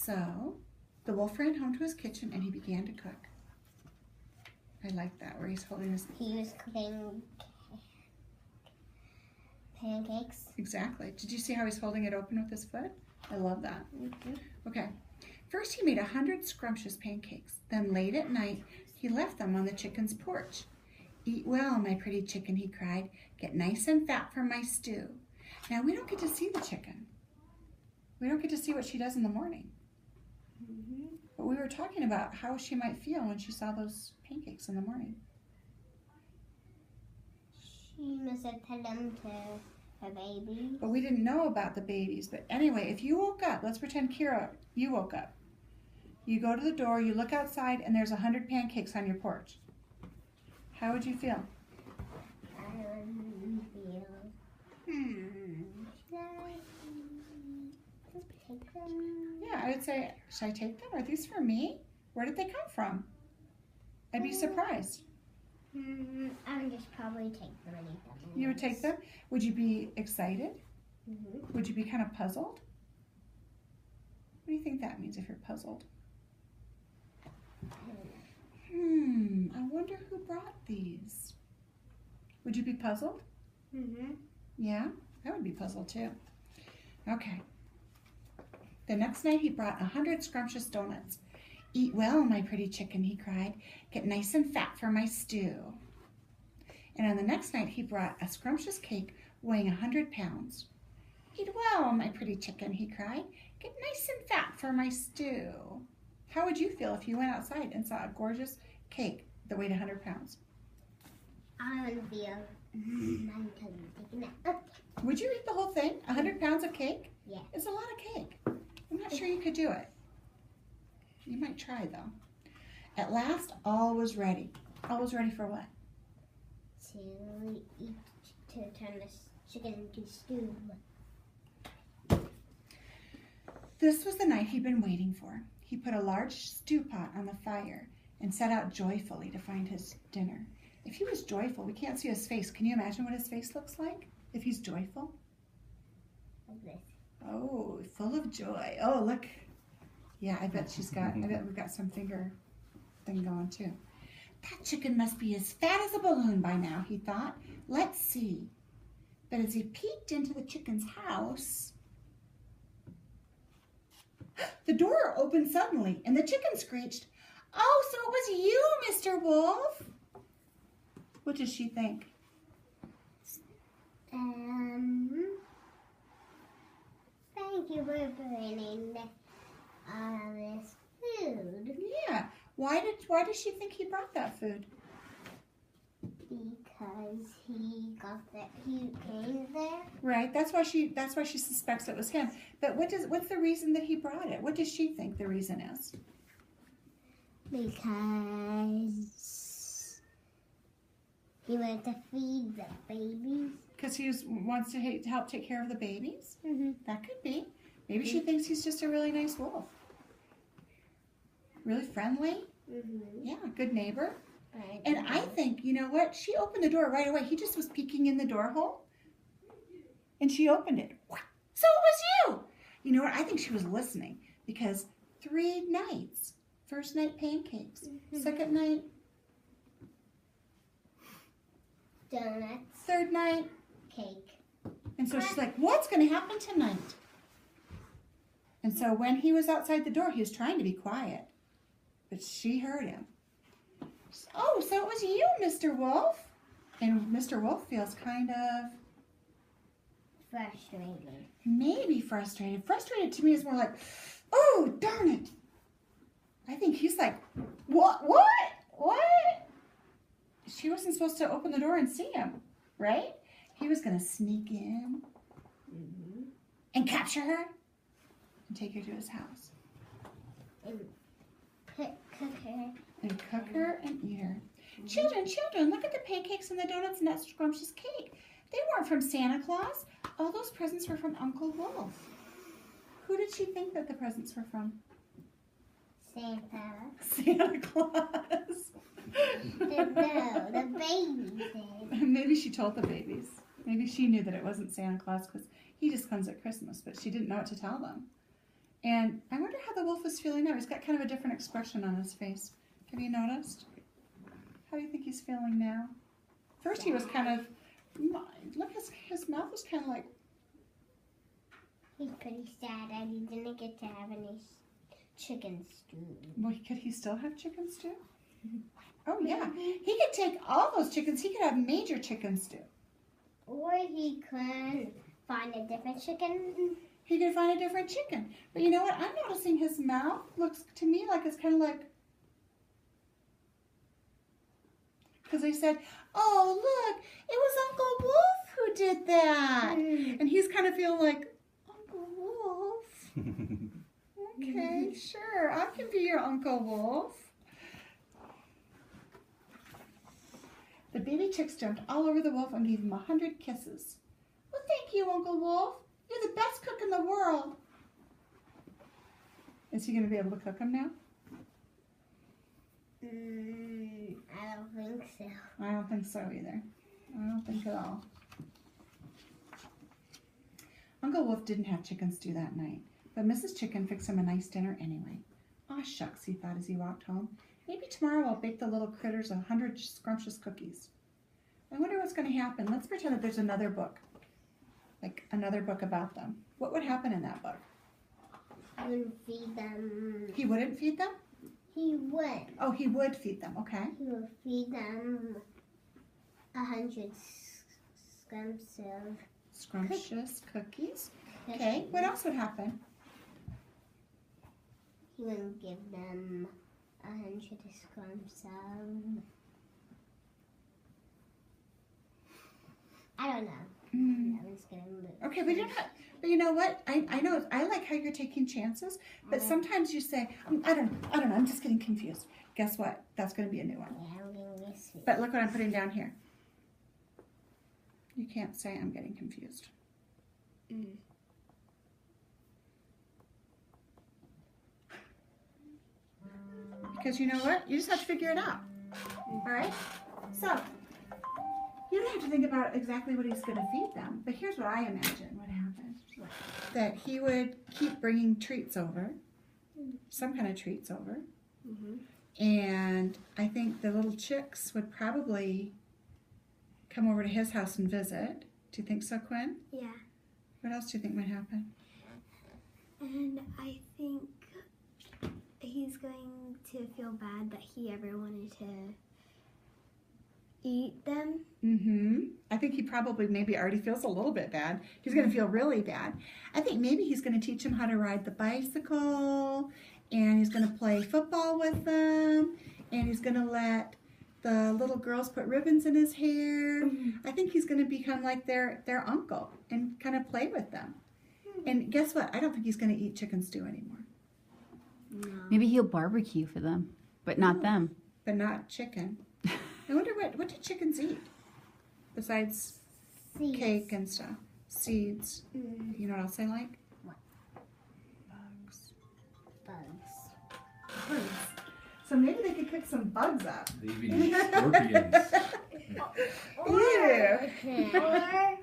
So the wolf ran home to his kitchen and he began to cook. I like that, where he's holding his... He was cooking pancakes. Exactly. Did you see how he's holding it open with his foot? I love that. Mm-hmm. Okay. First he made 100 scrumptious pancakes. Then late at night, he left them on the chicken's porch. "Eat well, my pretty chicken," he cried. "Get nice and fat for my stew." Now, we don't get to see the chicken. We don't get to see what she does in the morning. Mm-hmm. But we were talking about how she might feel when she saw those pancakes in the morning. She must have fed them to her baby. But we didn't know about the babies. But anyway, if you woke up, let's pretend, Kira, you woke up. You go to the door, you look outside, and there's 100 pancakes on your porch. How would you feel? I wouldn't feel. Should I take them? Yeah, I would say, should I take them? Are these for me? Where did they come from? I'd be surprised. I would just probably take them and eat them. You would take them? Would you be excited? Mm-hmm. Would you be kind of puzzled? What do you think that means if you're puzzled? I wonder who brought these. Would you be puzzled? Mm-hmm. Yeah, I would be puzzled too. Okay. The next night he brought 100 scrumptious donuts. "Eat well, my pretty chicken," he cried. "Get nice and fat for my stew." And on the next night he brought a scrumptious cake weighing 100 pounds. "Eat well, my pretty chicken," he cried. "Get nice and fat for my stew." How would you feel if you went outside and saw a gorgeous cake that weighed 100 pounds? I would feel. My tongue's taking it. Okay. Would you eat the whole thing? 100 pounds of cake? Yeah. It's a lot of cake. I'm not sure you could do it. You might try though. At last, all was ready. All was ready for what? To turn this chicken into stew. This was the night he'd been waiting for. He put a large stew pot on the fire and set out joyfully to find his dinner. If he was joyful, we can't see his face. Can you imagine what his face looks like if he's joyful? Like this. Oh, full of joy. Oh, look. Yeah, I bet we've got some finger thing going too. That chicken must be as fat as a balloon by now, he thought. Let's see. But as he peeked into the chicken's house, the door opened suddenly and the chicken screeched, "Oh, so it was you, Mr. Wolf." What does she think? Thank you for bringing this food. Yeah. Why does she think he brought that food? Because he came there. Right. That's why she suspects it was him. But what's the reason that he brought it? What does she think the reason is? Because he wanted to feed the babies. Because he wants to help take care of the babies? Mm-hmm. That could be. Maybe she thinks he's just a really nice wolf. Really friendly. Mm-hmm. Yeah, good neighbor. Right. And I think, you know what? She opened the door right away. He just was peeking in the door hole. And she opened it. So it was you! You know what? I think she was listening. Because 3 nights. First night, pancakes. Mm-hmm. Second night, Donuts. third night. Cake. And so she's like, what's going to happen tonight? And so when he was outside the door, he was trying to be quiet. But she heard him. "Oh, so it was you, Mr. Wolf?" And Mr. Wolf feels kind of... Frustrated. maybe frustrated. Frustrated to me is more like, "Oh, darn it." I think he's like, What? She wasn't supposed to open the door and see him, right? He was going to sneak in and capture her and take her to his house. And cook her. And cook her and eat her. Children, look at the pancakes and the donuts and that scrumptious cake. They weren't from Santa Claus. All those presents were from Uncle Wolf. Who did she think that the presents were from? Santa Claus. The baby did. Maybe she told the babies. Maybe she knew that it wasn't Santa Claus because he just comes at Christmas, but she didn't know what to tell them. And I wonder how the wolf was is feeling now? He's got kind of a different expression on his face. Have you noticed? How do you think he's feeling now? First he was kind of, look, his mouth was kind of like. He's pretty sad and he didn't get to have any chicken stew. Well, could he still have chicken stew? Oh yeah, he could take all those chickens. He could have major chicken stew. Or he could find a different chicken. He could find a different chicken. But you know what? I'm noticing his mouth looks to me like it's kind of like. Because they said, oh, look, it was Uncle Wolf who did that. And he's kind of feeling like, Uncle Wolf? Okay, sure, I can be your Uncle Wolf. The baby chicks jumped all over the wolf and gave him 100 kisses. Well, thank you, Uncle Wolf. You're the best cook in the world. Is he going to be able to cook them now? I don't think so. I don't think so either. I don't think at all. Uncle Wolf didn't have chicken stew that night, but Mrs. Chicken fixed him a nice dinner anyway. Aw, shucks, he thought as he walked home. Maybe tomorrow I'll bake the little critters 100 scrumptious cookies. I wonder what's going to happen. Let's pretend that there's another book, like another book about them. What would happen in that book? He would feed them. He wouldn't feed them? He would. Oh, he would feed them, okay. He would feed them 100 scrumps of Scrumptious cookies. Okay, what else would happen? He would give them 100 scrumps of. I don't know. I was gonna lose. Okay, but you know what? I know I like how you're taking chances, but sometimes you say, I don't know, I'm just getting confused. Guess what? That's going to be a new one. Yeah, I'm getting this. But look what I'm putting down here. You can't say I'm getting confused. Because you know what? You just have to figure it out. All right? So, you don't have to think about exactly what he's going to feed them, but here's what I imagine would happen. That he would keep bringing treats over, some kind of treats over, and I think the little chicks would probably come over to his house and visit. Do you think so, Quinn? Yeah. What else do you think might happen? And I think he's going to feel bad that he ever wanted to eat them. I think he probably maybe already feels a little bit bad. He's going to feel really bad. I think maybe he's going to teach him how to ride the bicycle, and he's going to play football with them, and he's going to let the little girls put ribbons in his hair. I think he's going to become like their uncle and kind of play with them. And guess what? I don't think he's going to eat chicken stew anymore. No. Maybe he'll barbecue for them, but not them. But not chicken. I wonder what do chickens eat besides Seeds. cake and stuff? Seeds. You know what else I like? What? Bugs. Bugs. Bugs. So maybe they could cook some bugs up. They even eat scorpions. Ew. Or